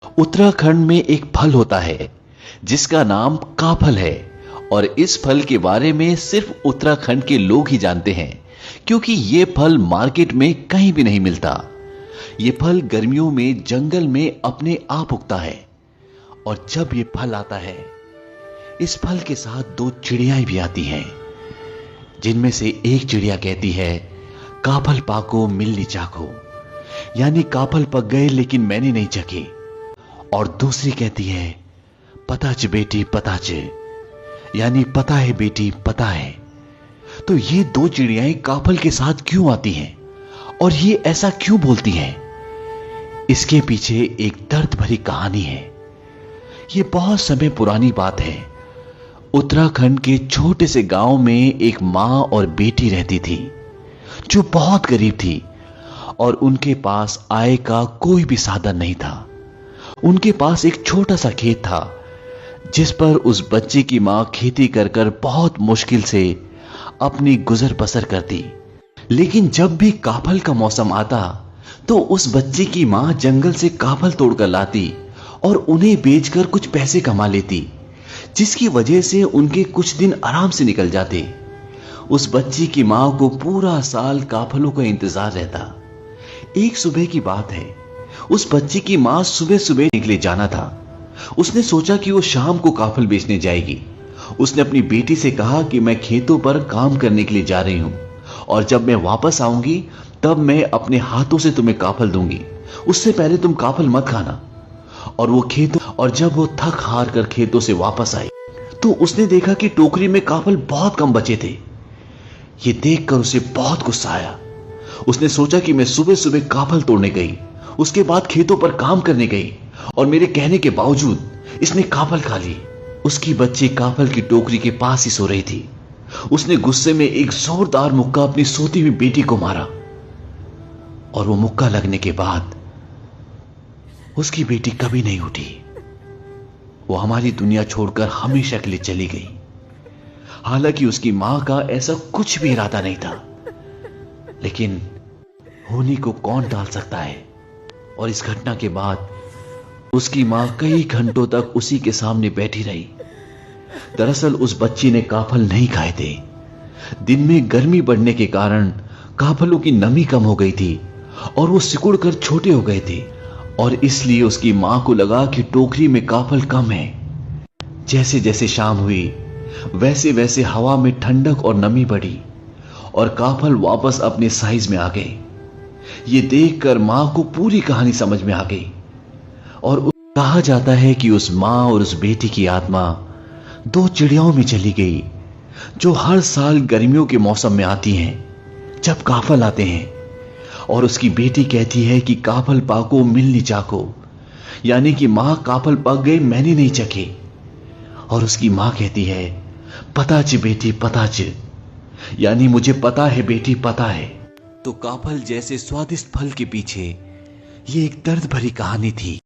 उत्तराखंड में एक फल होता है जिसका नाम काफल है और इस फल के बारे में सिर्फ उत्तराखंड के लोग ही जानते हैं क्योंकि ये फल मार्केट में कहीं भी नहीं मिलता। ये फल गर्मियों में जंगल में अपने आप उगता है और जब ये फल आता है इस फल के साथ दो चिड़ियाएं भी आती हैं जिनमें से एक चिड़िया कहती है काफल पाको मिलनी चाको, यानी काफल पक गए लेकिन मैंने नहीं चखे, और दूसरी कहती है पताच बेटी पताच, यानी पता है बेटी पता है। तो ये दो चिड़ियाएं काफल के साथ क्यों आती हैं और ये ऐसा क्यों बोलती हैं? इसके पीछे एक दर्द भरी कहानी है। ये बहुत समय पुरानी बात है। उत्तराखंड के छोटे से गांव में एक मां और बेटी रहती थी जो बहुत गरीब थी और उनके पास आय का कोई भी साधन नहीं था। उनके पास एक छोटा सा खेत था जिस पर उस बच्चे की मां खेती कर कर बहुत मुश्किल से अपनी गुजर बसर करती। लेकिन जब भी काफल का मौसम आता तो उस बच्चे की मां जंगल से काफल तोड़कर लाती और उन्हें बेचकर कुछ पैसे कमा लेती, जिसकी वजह से उनके कुछ दिन आराम से निकल जाते। उस बच्ची की मां को पूरा साल काफलों का इंतजार रहता। एक सुबह की बात है, उस बच्ची की मां सुबह सुबह निकले जाना था। उसने सोचा कि वो शाम को काफल बेचने जाएगी। उसने अपनी बेटी से कहा कि मैं खेतों पर काम करने के लिए जा रही हूं और जब मैं वापस आऊंगी तब मैं अपने हाथों से तुम्हें काफल दूंगी, उससे पहले तुम काफल मत खाना। और जब वो थक हार कर खेतों से वापस आई तो उसने देखा कि टोकरी में काफल बहुत कम बचे थे। ये देखकर उसे बहुत गुस्सा आया। उसने सोचा कि मैं सुबह सुबह काफल तोड़ने गई, उसके बाद खेतों पर काम करने गई और मेरे कहने के बावजूद इसने काफल खा ली। उसकी बच्ची काफल की टोकरी के पास ही सो रही थी। उसने गुस्से में एक जोरदार मुक्का अपनी सोती हुई बेटी को मारा और वो मुक्का लगने के बाद उसकी बेटी कभी नहीं उठी। वो हमारी दुनिया छोड़कर हमेशा के लिए चली गई। हालांकि उसकी मां का ऐसा कुछ भी इरादा नहीं था, लेकिन होनी को कौन टाल सकता है। और इस घटना के बाद उसकी मां कई घंटों तक उसी के सामने बैठी रही। दरअसल उस बच्ची ने काफल नहीं खाए थे। दिन में गर्मी बढ़ने के कारण काफलों की नमी कम हो गई थी और वो सिकुड़ कर छोटे हो गए थे और इसलिए उसकी मां को लगा कि टोकरी में काफल कम है। जैसे जैसे शाम हुई वैसे वैसे हवा में ठंडक और नमी बढ़ी और काफल वापस अपने साइज में आ गए। ये देखकर मां को पूरी कहानी समझ में आ गई और कहा जाता है कि उस मां और उस बेटी की आत्मा दो चिड़ियाओं में चली गई जो हर साल गर्मियों के मौसम में आती हैं जब काफल आते हैं। और उसकी बेटी कहती है कि काफल पाको मिलनी चाको, यानी कि मां काफल पक गए मैंने नहीं चखे। और उसकी मां कहती है पताच बेटी पताच, यानी मुझे पता है बेटी पता है। तो काफल जैसे स्वादिष्ट फल के पीछे ये एक दर्द भरी कहानी थी।